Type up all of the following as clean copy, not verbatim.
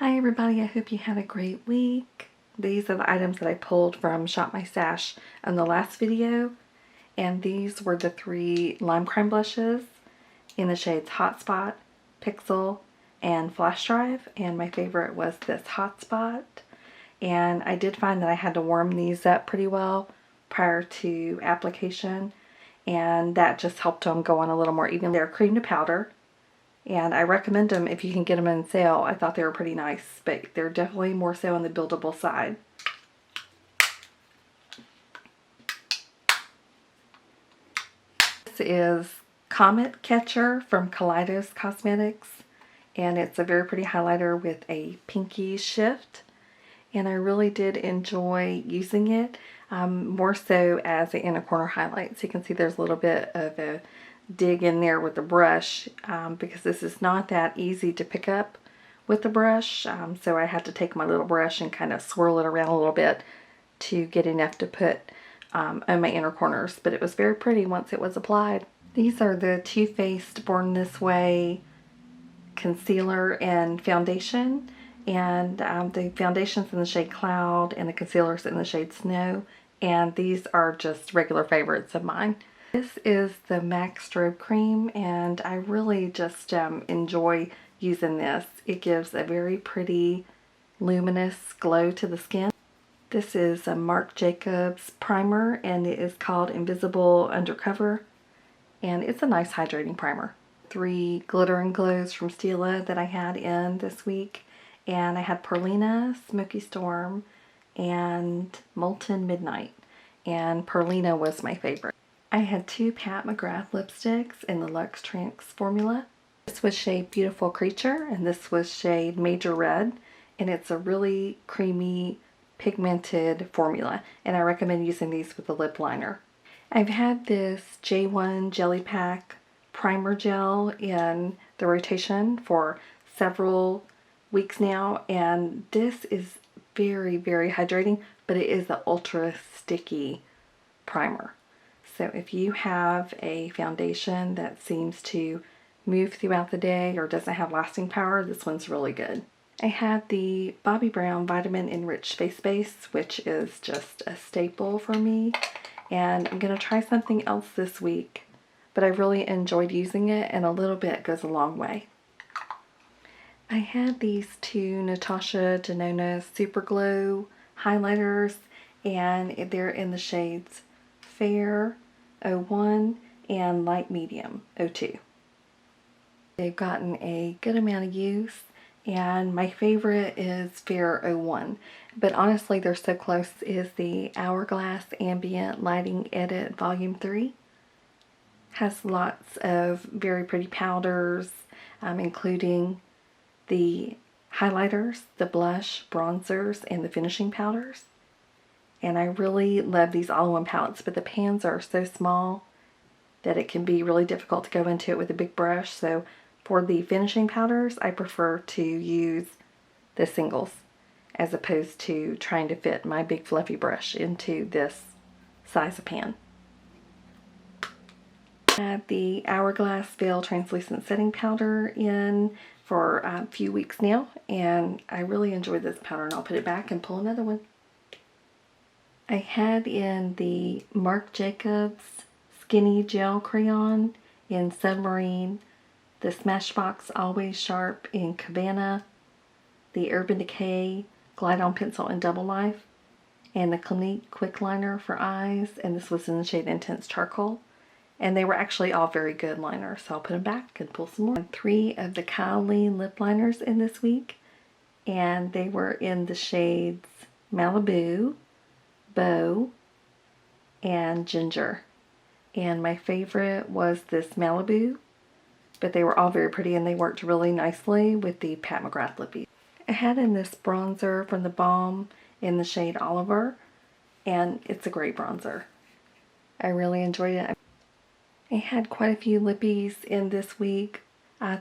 Hi everybody, I hope you had a great week. These are the items that I pulled from Shop My Stash in the last video, and these were the 3 Lime Crime blushes in the shades Hotspot, Pixel, and Flash Drive, and my favorite was this Hotspot. And I did find that I had to warm these up pretty well prior to application, and that just helped them go on a little more even. They're cream to powder. And I recommend them if you can get them in sale. I thought they were pretty nice, but they're definitely more so on the buildable side. This is Comet Catcher from Kaleidos Cosmetics, and it's a very pretty highlighter with a pinky shift. And I really did enjoy using it, more so as an inner corner highlight. So you can see there's a little bit of a dig in there with the brush, because this is not that easy to pick up with the brush, so I had to take my little brush and kind of swirl it around a little bit to get enough to put on my inner corners, but it was very pretty once it was applied. These are the Too Faced Born This Way concealer and foundation, and the foundation's in the shade Cloud and the concealer's in the shade Snow, and these are just regular favorites of mine. This is the MAC Strobe Cream, and I really just enjoy using this. It gives a very pretty luminous glow to the skin. This is a Marc Jacobs primer, and it is called Invisible Undercover, and it's a nice hydrating primer. 3 Glitter and Glows from Stila that I had in this week, and I had Perlina, Smoky Storm, and Molten Midnight, and Perlina was my favorite. I had 2 Pat McGrath lipsticks in the Luxe Trance formula. This was shade Beautiful Creature, and this was shade Major Red, and it's a really creamy pigmented formula, and I recommend using these with a lip liner. I've had this J1 Jelly Pack primer gel in the rotation for several weeks now, and this is very, very hydrating, but it is the ultra sticky primer. So if you have a foundation that seems to move throughout the day or doesn't have lasting power, this one's really good. I had the Bobbi Brown Vitamin Enriched Face Base, which is just a staple for me, and I'm going to try something else this week, but I really enjoyed using it, and a little bit goes a long way. I had these 2 Natasha Denona Super Glow highlighters, and they're in the shades Fair 01 and Light Medium 02. They've gotten a good amount of use, and my favorite is Fair 01, but honestly they're so close, is the Hourglass Ambient Lighting Edit Volume 3. Has lots of very pretty powders, including the highlighters, the blush, bronzers, and the finishing powders. And I really love these all-in-one palettes, but the pans are so small that it can be really difficult to go into it with a big brush. So for the finishing powders, I prefer to use the singles as opposed to trying to fit my big fluffy brush into this size of pan. I had the Hourglass Veil Translucent Setting Powder in for a few weeks now, and I really enjoy this powder, and I'll put it back and pull another one. I had in the Marc Jacobs Skinny Gel Crayon in Submarine, the Smashbox Always Sharp in Cabana, the Urban Decay Glide On Pencil in Double Life, and the Clinique Quick Liner for eyes, and this was in the shade Intense Charcoal. And they were actually all very good liners, so I'll put them back and pull some more. And 3 of the Kylie lip liners in this week, and they were in the shades Malibu, Bow, and Ginger. And my favorite was this Malibu, but they were all very pretty, and they worked really nicely with the Pat McGrath lippies. I had in this bronzer from the Balm in the shade Oliver, and it's a great bronzer. I really enjoyed it. I had quite a few lippies in this week.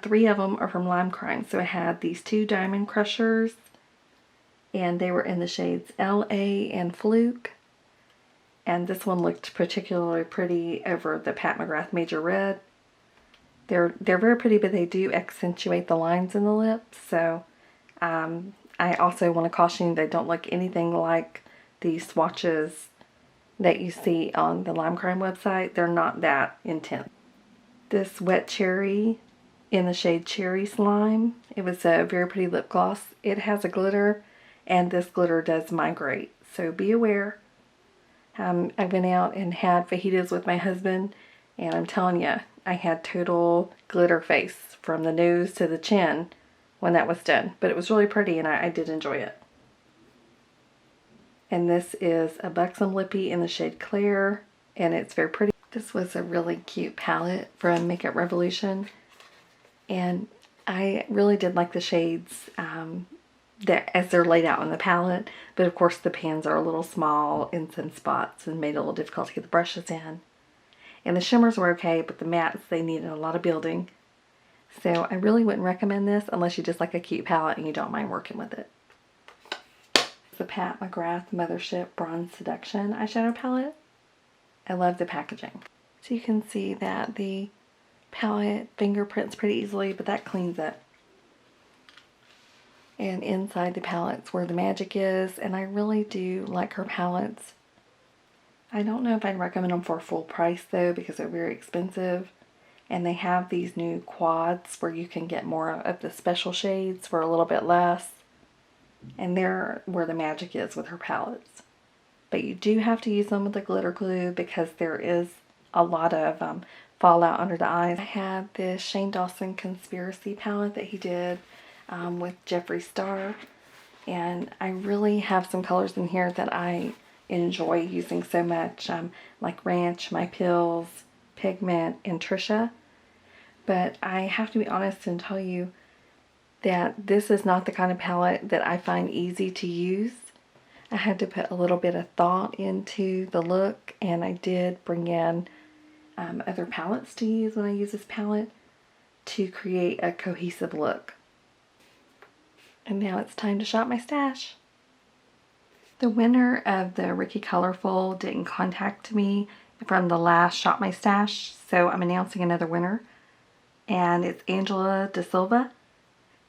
3 of them are from Lime Crime. So I had these 2 Diamond Crushers, and they were in the shades LA and Fluke. And this one looked particularly pretty over the Pat McGrath Major Red. They're very pretty, but they do accentuate the lines in the lips, so I also want to caution you, they don't look anything like the swatches that you see on the Lime Crime website. They're not that intense. This Wet Cherry in the shade Cherry Slime. It was a very pretty lip gloss. It has a glitter, and this glitter does migrate, so be aware. I went out and had fajitas with my husband, and I'm telling you, I had total glitter face from the nose to the chin when that was done. But it was really pretty, and I did enjoy it. And this is a Buxom Lippy in the shade Claire, and it's very pretty. This was a really cute palette from Makeup Revolution, and I really did like the shades as they're laid out in the palette, but of course the pans are a little small in some spots and made it a little difficult to get the brushes in. And the shimmers were okay, but the mattes, they needed a lot of building. So I really wouldn't recommend this unless you just like a cute palette and you don't mind working with it. It's the Pat McGrath Mothership Bronze Seduction eyeshadow palette. I love the packaging. So you can see that the palette fingerprints pretty easily, but that cleans it. And inside the palette's where the magic is, and I really do like her palettes. I don't know if I'd recommend them for full price though, because they're very expensive. And they have these new quads where you can get more of the special shades for a little bit less. And they're where the magic is with her palettes. But you do have to use them with the glitter glue because there is a lot of fallout under the eyes. I had this Shane Dawson Conspiracy palette that he did with Jeffree Star. And I really have some colors in here that I enjoy using so much, like Ranch, My Pills, Pigment, and Trisha. But I have to be honest and tell you that this is not the kind of palette that I find easy to use. I had to put a little bit of thought into the look, and I did bring in other palettes to use when I use this palette to create a cohesive look. And now it's time to shop my stash. The winner of the Ricky Colorful didn't contact me from the last Shop My Stash, so I'm announcing another winner. And it's Angela De Silva.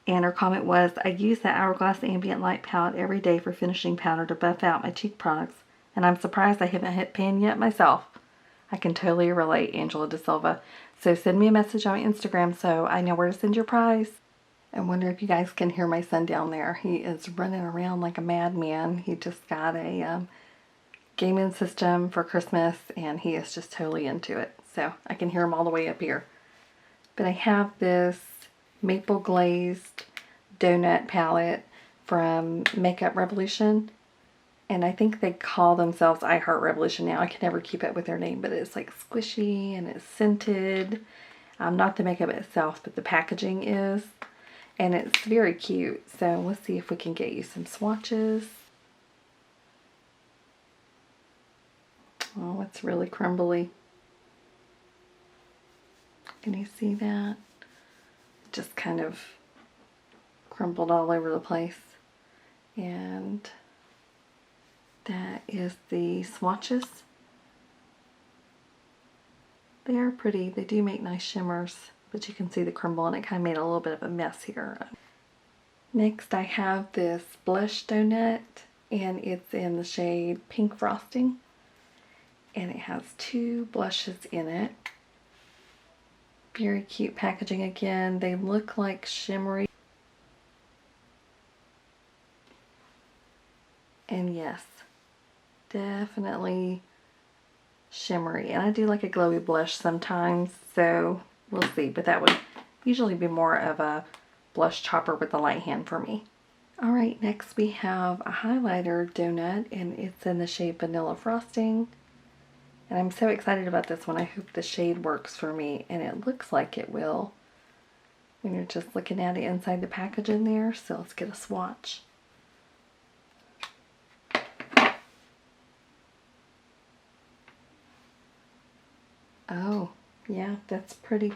And her comment was, I use the Hourglass Ambient Light palette every day for finishing powder to buff out my cheek products. And I'm surprised I haven't hit pan yet myself. I can totally relate, Angela De Silva. So send me a message on Instagram so I know where to send your prize. I wonder if you guys can hear my son down there. He is running around like a madman. He just got a gaming system for Christmas, and he is just totally into it. So I can hear him all the way up here. But I have this Maple Glazed Donut palette from Makeup Revolution. And I think they call themselves I Heart Revolution now. I can never keep up with their name, but it's like squishy and it's scented. Not the makeup itself, but the packaging is. And it's very cute. So let's see if we can get you some swatches. Oh, it's really crumbly. Can you see that? It just kind of crumbled all over the place. And that is the swatches. They are pretty. They do make nice shimmers, but you can see the crumble, and it kind of made a little bit of a mess here. Next I have this blush donut, and it's in the shade Pink Frosting. And it has 2 blushes in it. Very cute packaging again. They look like shimmery. And yes, definitely shimmery. And I do like a glowy blush sometimes, so we'll see. But that would usually be more of a blush chopper with the light hand for me. Alright, next we have a highlighter donut, and it's in the shade Vanilla Frosting. And I'm so excited about this one. I hope the shade works for me, and it looks like it will when you're just looking at it inside the package in there. So let's get a swatch. Oh, yeah, that's pretty.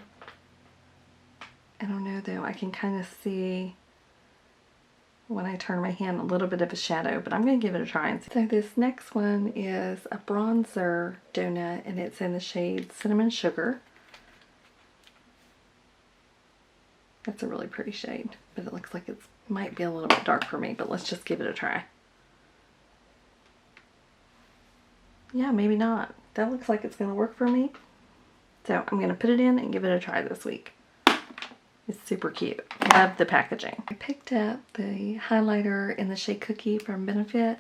I don't know though, I can kind of see when I turn my hand a little bit of a shadow, but I'm going to give it a try. And see. So this next one is a bronzer donut, and it's in the shade Cinnamon Sugar. That's a really pretty shade, but it looks like it's Might be a little bit dark for me, but let's just give it a try. Yeah, maybe not. That looks like it's going to work for me. So I'm going to put it in and give it a try this week. It's super cute. Love the packaging. I picked up the highlighter in the shade Cookie from Benefit.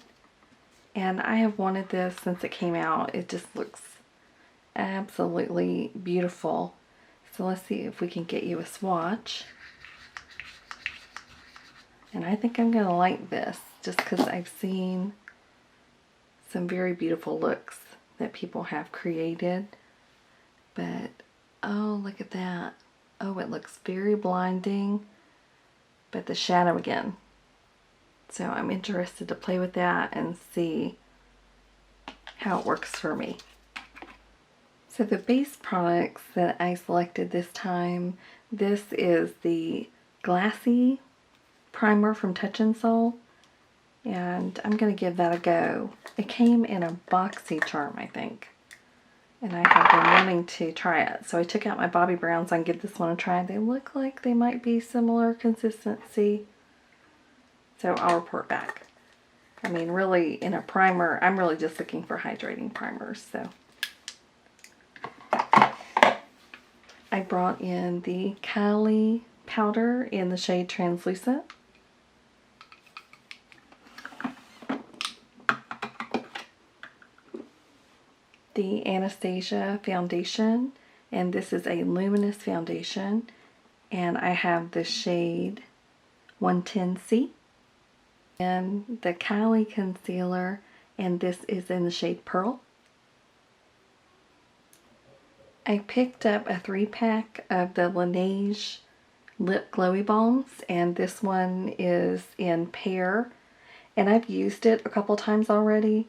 And I have wanted this since it came out. It just looks absolutely beautiful. So let's see if we can get you a swatch. And I think I'm going to like this just because I've seen some very beautiful looks that people have created. But, oh, look at that. Oh, it looks very blinding. But the shadow again. So I'm interested to play with that and see how it works for me. So the base products that I selected this time, this is the Glassy primer from Touch in Sol, and I'm going to give that a go. It came in a boxy charm, I think, and I have been wanting to try it. So I took out my Bobbi Browns and give this one a try. They look like they might be similar consistency, so I'll report back. I mean, really, in a primer, I'm really just looking for hydrating primers, so. I brought in the Kylie powder in the shade Translucent. The Anastasia foundation, and this is a luminous foundation, and I have the shade 110C. And the Kylie concealer, and this is in the shade Pearl. I picked up a 3-pack of the Laneige Lip Glowy Balms, and this one is in Pear, and I've used it a couple times already,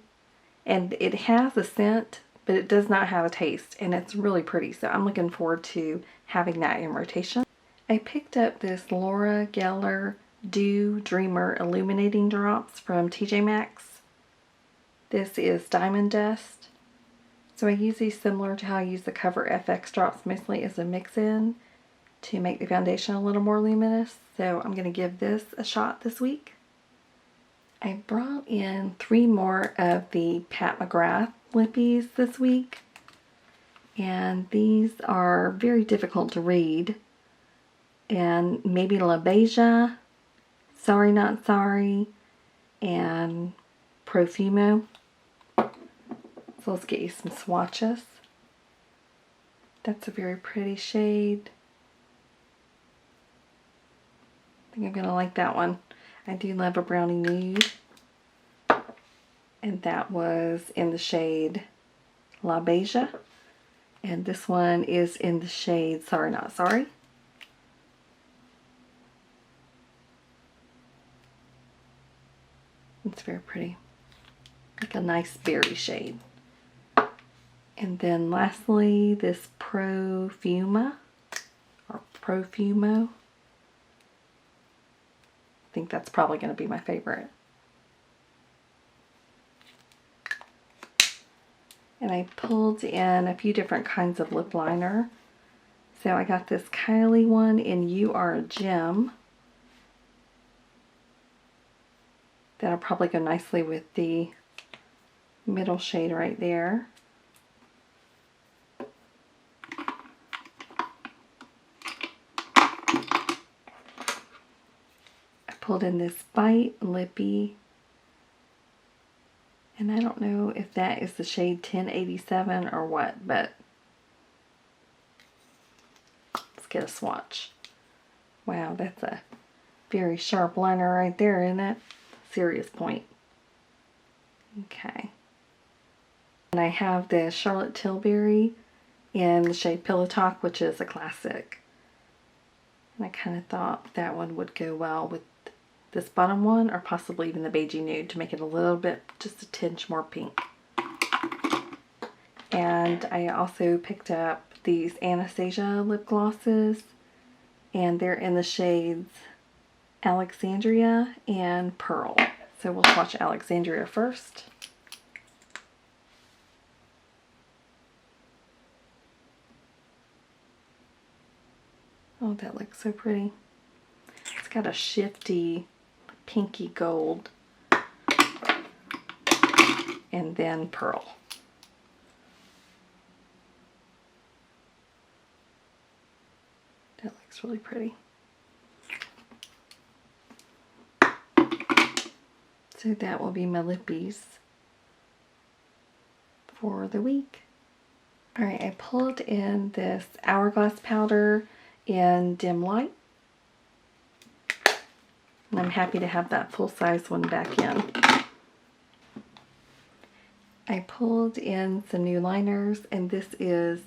and it has a scent, but it does not have a taste, and it's really pretty, so I'm looking forward to having that in rotation. I picked up this Laura Geller Dew Dreamer Illuminating Drops from TJ Maxx. This is Diamond Dust. So I use these similar to how I use the Cover FX drops, mostly as a mix-in to make the foundation a little more luminous. So I'm going to give this a shot this week. I brought in 3 more of the Pat McGrath lippies this week. And these are very difficult to read. And maybe La Beija, Sorry Not Sorry, and Profumo. So let's get you some swatches. That's a very pretty shade. I think I'm going to like that one. I do love a brownie nude. And that was in the shade La Beija. And this one is in the shade Sorry Not Sorry. It's very pretty. Like a nice berry shade. And then lastly, this Profumo. I think that's probably going to be my favorite. And I pulled in a few different kinds of lip liner. So I got this Kylie one in You Are a Gem. That'll probably go nicely with the middle shade right there. Pulled in this Bite Lippy, and I don't know if that is the shade 1087 or what, but let's get a swatch. Wow, that's a very sharp liner right there, isn't it? Serious point. Okay. And I have the Charlotte Tilbury in the shade Pillow Talk, which is a classic. And I kind of thought that one would go well with this bottom one, or possibly even the Beigey Nude to make it a little bit, just a tinge more pink. And I also picked up these Anastasia lip glosses, and they're in the shades Alexandria and Pearl. So we'll swatch Alexandria first. Oh, that looks so pretty. It's got a shifty pinky gold and then pearl. That looks really pretty. So that will be my lippies for the week. Alright, I pulled in this Hourglass powder in Dim Light. And I'm happy to have that full-size one back in. I pulled in some new liners, and this is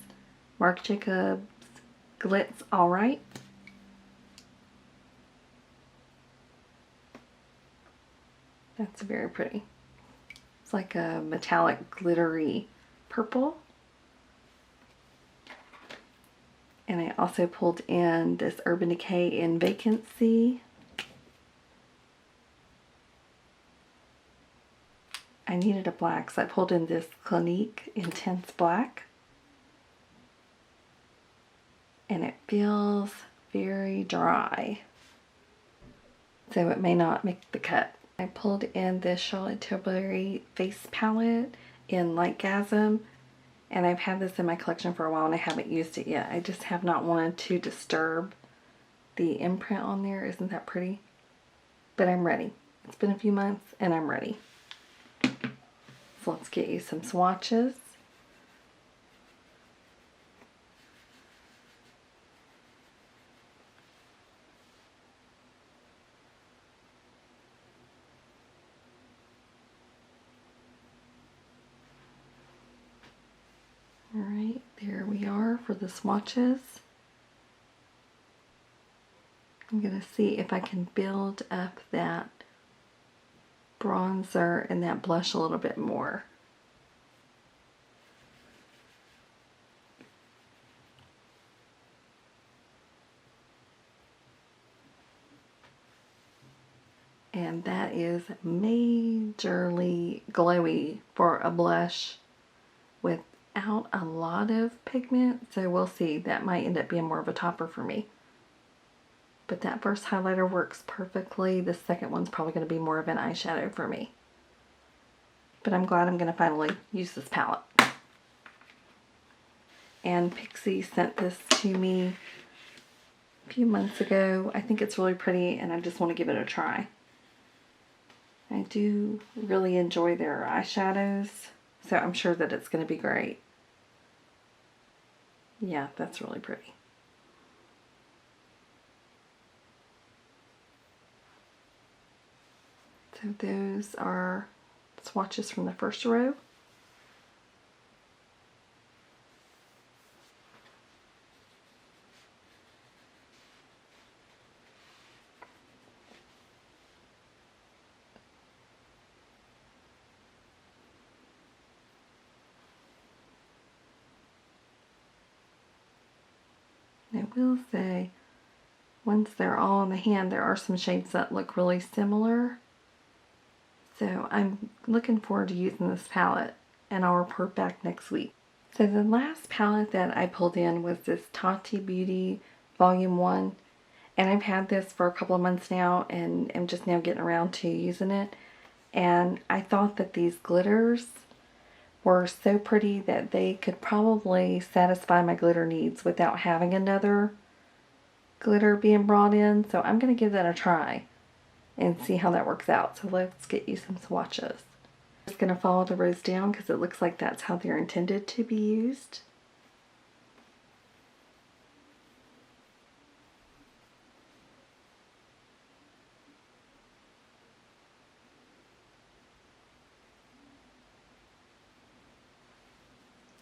Marc Jacobs Glitz Alright. That's very pretty. It's like a metallic glittery purple. And I also pulled in this Urban Decay in Vacancy. I needed a black, so I pulled in this Clinique Intense Black. And it feels very dry, so it may not make the cut. I pulled in this Charlotte Tilbury face palette in Lightgasm, and I've had this in my collection for a while and I haven't used it yet. I just have not wanted to disturb the imprint on there. Isn't that pretty? But I'm ready. It's been a few months and I'm ready. So let's get you some swatches. Alright, there we are for the swatches. I'm going to see if I can build up that bronzer and that blush a little bit more. And that is majorly glowy for a blush without a lot of pigment, so we'll see. That might end up being more of a topper for me. But that first highlighter works perfectly. The second one's probably going to be more of an eyeshadow for me. But I'm glad I'm going to finally use this palette. And Pixie sent this to me a few months ago. I think it's really pretty and I just want to give it a try. I do really enjoy their eyeshadows, so I'm sure that it's going to be great. Yeah, that's really pretty. So those are swatches from the first row. I will say, once they're all in the hand, there are some shades that look really similar. So I'm looking forward to using this palette, and I'll report back next week. So the last palette that I pulled in was this Tati Beauty Volume 1. And I've had this for a couple of months now, and I'm just now getting around to using it. And I thought that these glitters were so pretty that they could probably satisfy my glitter needs without having another glitter being brought in. So I'm going to give that a try and see how that works out. So let's get you some swatches. I'm just going to follow the rows down because it looks like that's how they're intended to be used.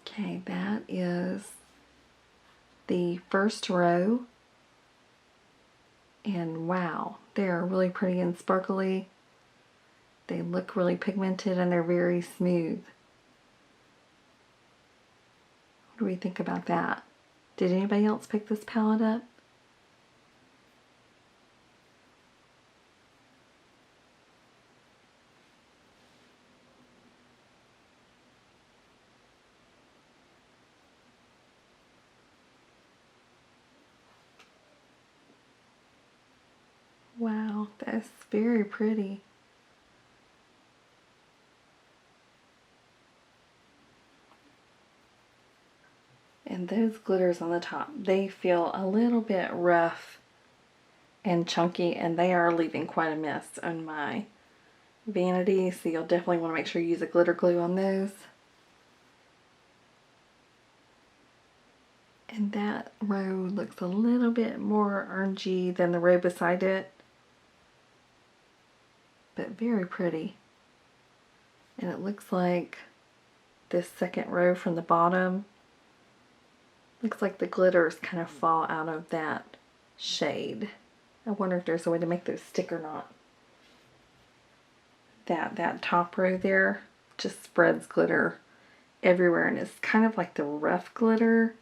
Okay, that is the first row, and wow, they are really pretty and sparkly. They look really pigmented and they're very smooth. What do we think about that? Did anybody else pick this palette up? Yes, very pretty. And those glitters on the top, they feel a little bit rough and chunky, and they are leaving quite a mess on my vanity, so you'll definitely want to make sure you use a glitter glue on those. And that row looks a little bit more orangey than the row beside it, but very pretty. And it looks like this second row from the bottom, looks like the glitters kind of fall out of that shade. I wonder if there's a way to make those stick or not. That top row there just spreads glitter everywhere, and it's kind of like the rough glitter,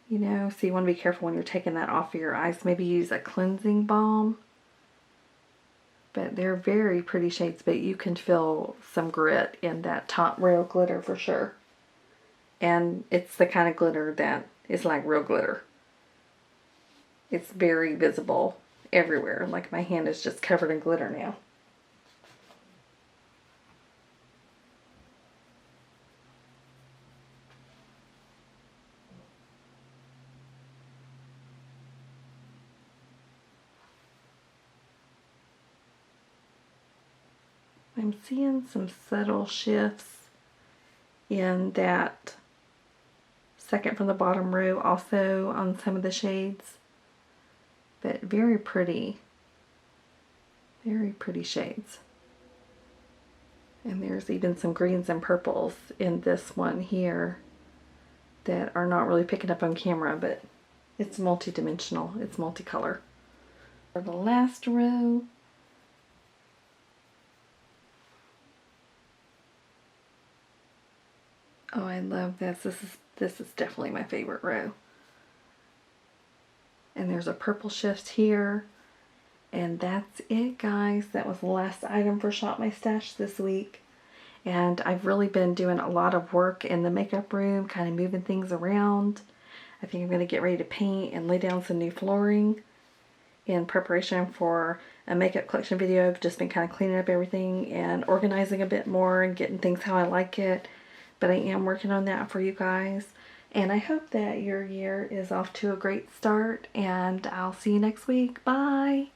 you know, so you want to be careful when you're taking that off of your eyes. Maybe use a cleansing balm. But they're very pretty shades, but you can feel some grit in that top row glitter for sure. And it's the kind of glitter that is like real glitter. It's very visible everywhere. Like my hand is just covered in glitter now. I'm seeing some subtle shifts in that second from the bottom row also on some of the shades, but very pretty shades. And there's even some greens and purples in this one here that are not really picking up on camera, but it's multi-dimensional, it's multicolor. For the last row, oh, I love this. This is definitely my favorite row. And there's a purple shift here. And that's it, guys. That was the last item for Shop My Stash this week. And I've really been doing a lot of work in the makeup room, kind of moving things around. I think I'm going to get ready to paint and lay down some new flooring in preparation for a makeup collection video. I've just been kind of cleaning up everything and organizing a bit more and getting things how I like it. But I am working on that for you guys. And I hope that your year is off to a great start. And I'll see you next week. Bye!